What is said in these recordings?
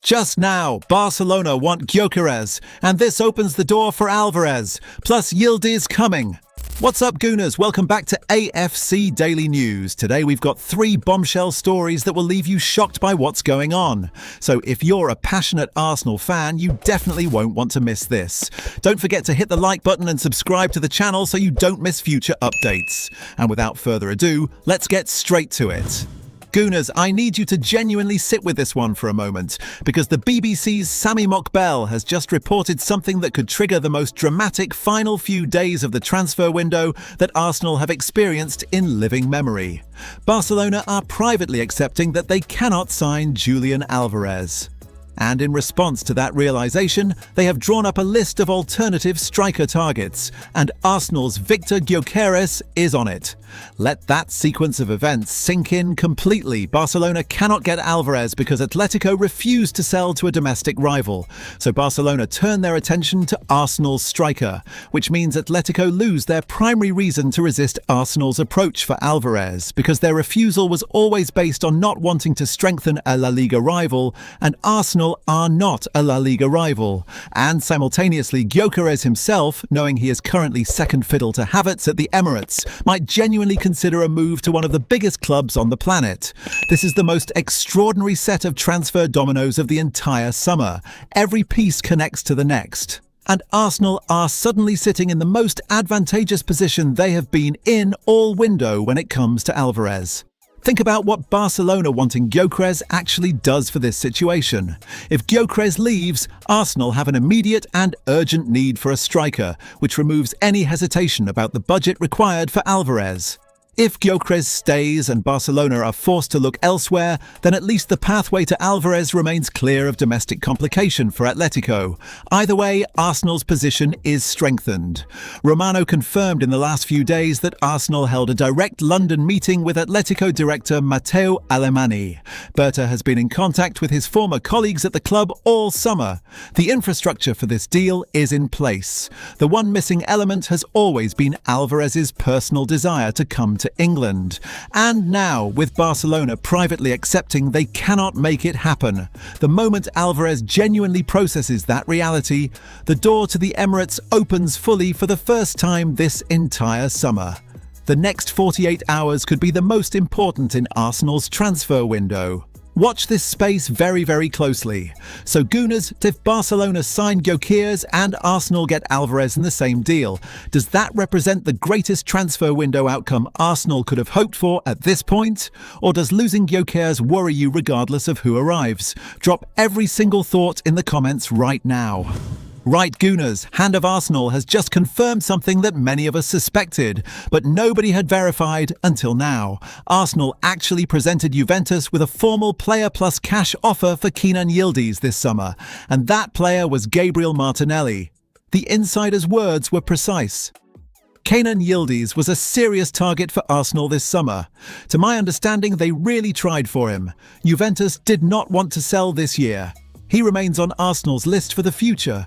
Just now, Barcelona want Gyökeres, and this opens the door for Alvarez, plus Yildiz coming. What's up, Gooners? Welcome back to AFC Daily News. Today we've got 3 bombshell stories that will leave you shocked by what's going on. So if you're a passionate Arsenal fan, you definitely won't want to miss this. Don't forget to hit the like button and subscribe to the channel so you don't miss future updates. And without further ado, let's get straight to it. Gooners, I need you to genuinely sit with this one for a moment, because the BBC's Sami Mokbel has just reported something that could trigger the most dramatic final few days of the transfer window that Arsenal have experienced in living memory. Barcelona are privately accepting that they cannot sign Julián Álvarez. And in response to that realization, they have drawn up a list of alternative striker targets, and Arsenal's Viktor Gyökeres is on it. Let that sequence of events sink in completely. Barcelona cannot get Alvarez because Atletico refused to sell to a domestic rival. So Barcelona turn their attention to Arsenal's striker, which means Atletico lose their primary reason to resist Arsenal's approach for Alvarez, because their refusal was always based on not wanting to strengthen a La Liga rival, and Arsenal are not a La Liga rival. And simultaneously, Gyökeres himself, knowing he is currently second fiddle to Havertz at the Emirates, might genuinely consider a move to one of the biggest clubs on the planet. This is the most extraordinary set of transfer dominoes of the entire summer. Every piece connects to the next. And Arsenal are suddenly sitting in the most advantageous position they have been in all window when it comes to Alvarez. Think about what Barcelona wanting Gyökeres actually does for this situation. If Gyökeres leaves, Arsenal have an immediate and urgent need for a striker, which removes any hesitation about the budget required for Alvarez. If Gyökeres stays and Barcelona are forced to look elsewhere, then at least the pathway to Alvarez remains clear of domestic complication for Atletico. Either way, Arsenal's position is strengthened. Romano confirmed in the last few days that Arsenal held a direct London meeting with Atletico director Matteo Alemany. Berta has been in contact with his former colleagues at the club all summer. The infrastructure for this deal is in place. The one missing element has always been Alvarez's personal desire to come to England. And now, with Barcelona privately accepting they cannot make it happen, the moment Alvarez genuinely processes that reality, the door to the Emirates opens fully for the first time this entire summer. The next 48 hours could be the most important in Arsenal's transfer window. Watch this space very, very closely. So Gooners, if Barcelona sign Gyökeres and Arsenal get Alvarez in the same deal, does that represent the greatest transfer window outcome Arsenal could have hoped for at this point? Or does losing Gyökeres worry you regardless of who arrives? Drop every single thought in the comments right now. Right, Gooners, Hand of Arsenal has just confirmed something that many of us suspected, but nobody had verified until now. Arsenal actually presented Juventus with a formal player plus cash offer for Kenan Yildiz this summer, and that player was Gabriel Martinelli. The insider's words were precise. Kenan Yildiz was a serious target for Arsenal this summer. To my understanding, they really tried for him. Juventus did not want to sell this year. He remains on Arsenal's list for the future.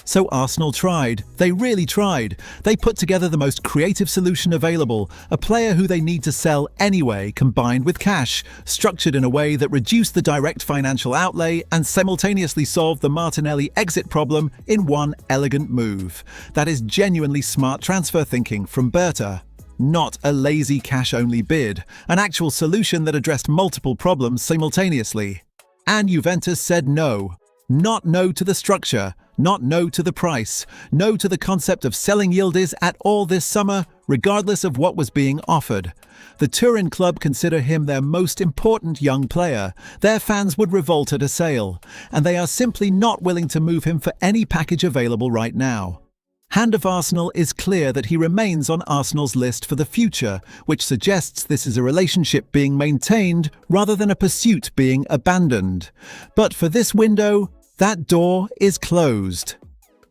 So Arsenal tried. They really tried. They put together the most creative solution available, a player who they need to sell anyway, combined with cash, structured in a way that reduced the direct financial outlay and simultaneously solved the Martinelli exit problem in one elegant move. That is genuinely smart transfer thinking from Berta. Not a lazy cash-only bid, an actual solution that addressed multiple problems simultaneously. And Juventus said no. Not no to the structure, not no to the price, no to the concept of selling Yildiz at all this summer, regardless of what was being offered. The Turin club consider him their most important young player. Their fans would revolt at a sale, and they are simply not willing to move him for any package available right now. Hand of Arsenal is clear that he remains on Arsenal's list for the future, which suggests this is a relationship being maintained rather than a pursuit being abandoned. But for this window, that door is closed.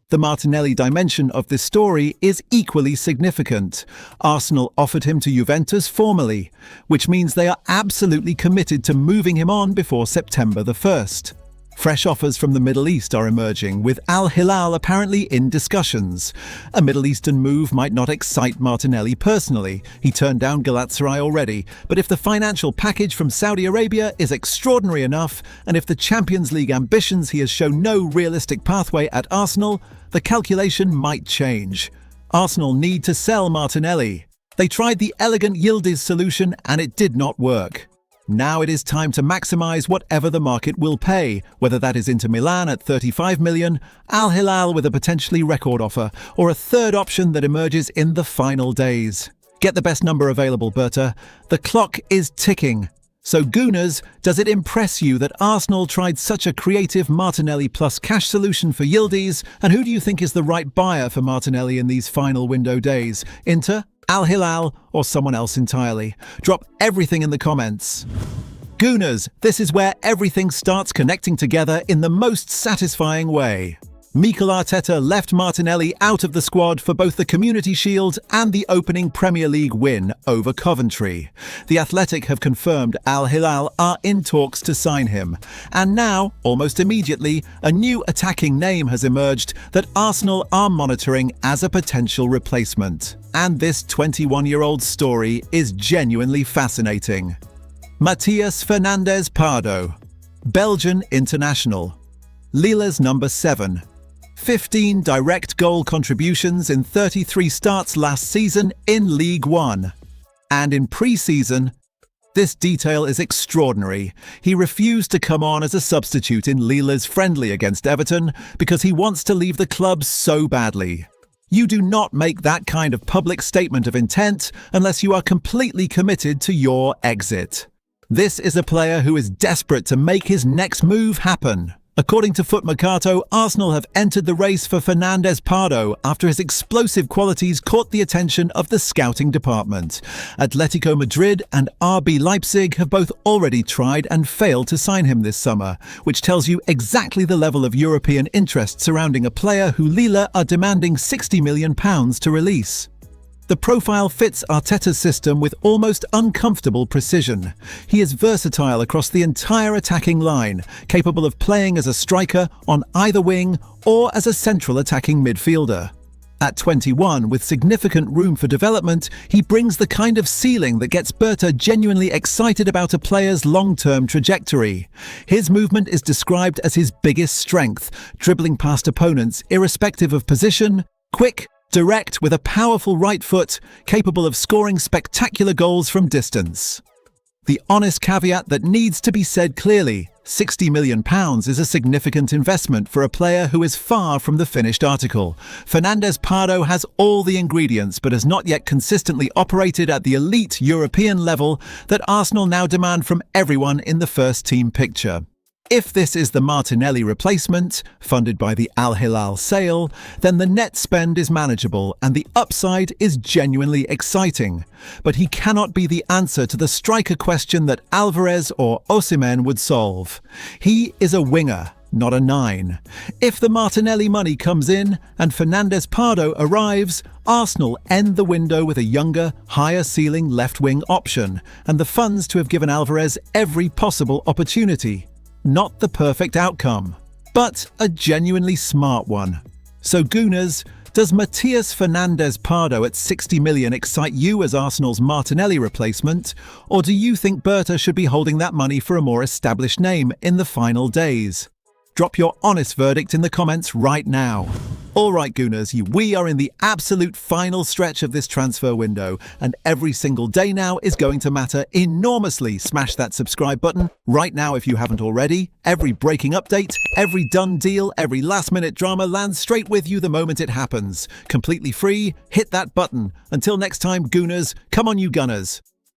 The Martinelli dimension of this story is equally significant. Arsenal offered him to Juventus formally, which means they are absolutely committed to moving him on before September the 1st. Fresh offers from the Middle East are emerging, with Al-Hilal apparently in discussions. A Middle Eastern move might not excite Martinelli personally. He turned down Galatasaray already. But if the financial package from Saudi Arabia is extraordinary enough, and if the Champions League ambitions he has shown no realistic pathway at Arsenal, the calculation might change. Arsenal need to sell Martinelli. They tried the elegant Yildiz solution and it did not work. Now it is time to maximise whatever the market will pay, whether that is Inter Milan at 35 million, Al-Hilal with a potentially record offer, or a third option that emerges in the final days. Get the best number available, Berta. The clock is ticking. So Gooners, does it impress you that Arsenal tried such a creative Martinelli plus cash solution for Yildiz? And who do you think is the right buyer for Martinelli in these final window days? Inter, Al-Hilal, or someone else entirely? Drop everything in the comments. Gooners, this is where everything starts connecting together in the most satisfying way. Mikel Arteta left Martinelli out of the squad for both the Community Shield and the opening Premier League win over Coventry. The Athletic have confirmed Al-Hilal are in talks to sign him. And now, almost immediately, a new attacking name has emerged that Arsenal are monitoring as a potential replacement. And this 21-year-old story is genuinely fascinating. Matias Fernandez Pardo, Belgian international. Lile's number 7. 15 direct goal contributions in 33 starts last season in League One. And in pre-season, this detail is extraordinary. He refused to come on as a substitute in Lile's friendly against Everton because he wants to leave the club so badly. You do not make that kind of public statement of intent unless you are completely committed to your exit. This is a player who is desperate to make his next move happen. According to Foot Mercato, Arsenal have entered the race for Fernandez Pardo after his explosive qualities caught the attention of the scouting department. Atletico Madrid and RB Leipzig have both already tried and failed to sign him this summer, which tells you exactly the level of European interest surrounding a player who Lille are demanding £60 million to release. The profile fits Arteta's system with almost uncomfortable precision. He is versatile across the entire attacking line, capable of playing as a striker on either wing or as a central attacking midfielder. At 21, with significant room for development, he brings the kind of ceiling that gets Berta genuinely excited about a player's long-term trajectory. His movement is described as his biggest strength, dribbling past opponents irrespective of position, quick, direct with a powerful right foot, capable of scoring spectacular goals from distance. The honest caveat that needs to be said clearly, £60 million is a significant investment for a player who is far from the finished article. Fernandez Pardo has all the ingredients but has not yet consistently operated at the elite European level that Arsenal now demand from everyone in the first team picture. If this is the Martinelli replacement, funded by the Al-Hilal sale, then the net spend is manageable and the upside is genuinely exciting. But he cannot be the answer to the striker question that Alvarez or Osimhen would solve. He is a winger, not a 9. If the Martinelli money comes in and Fernandez Pardo arrives, Arsenal end the window with a younger, higher-ceiling left-wing option and the funds to have given Alvarez every possible opportunity. Not the perfect outcome, but a genuinely smart one. So Gooners, does Matias Fernandez Pardo at 60 million excite you as Arsenal's Martinelli replacement, or do you think Berta should be holding that money for a more established name in the final days? Drop your honest verdict in the comments right now. Alright Gooners, we are in the absolute final stretch of this transfer window, and every single day now is going to matter enormously. Smash that subscribe button right now if you haven't already. Every breaking update, every done deal, every last minute drama lands straight with you the moment it happens. Completely free, hit that button. Until next time Gooners, come on you Gunners.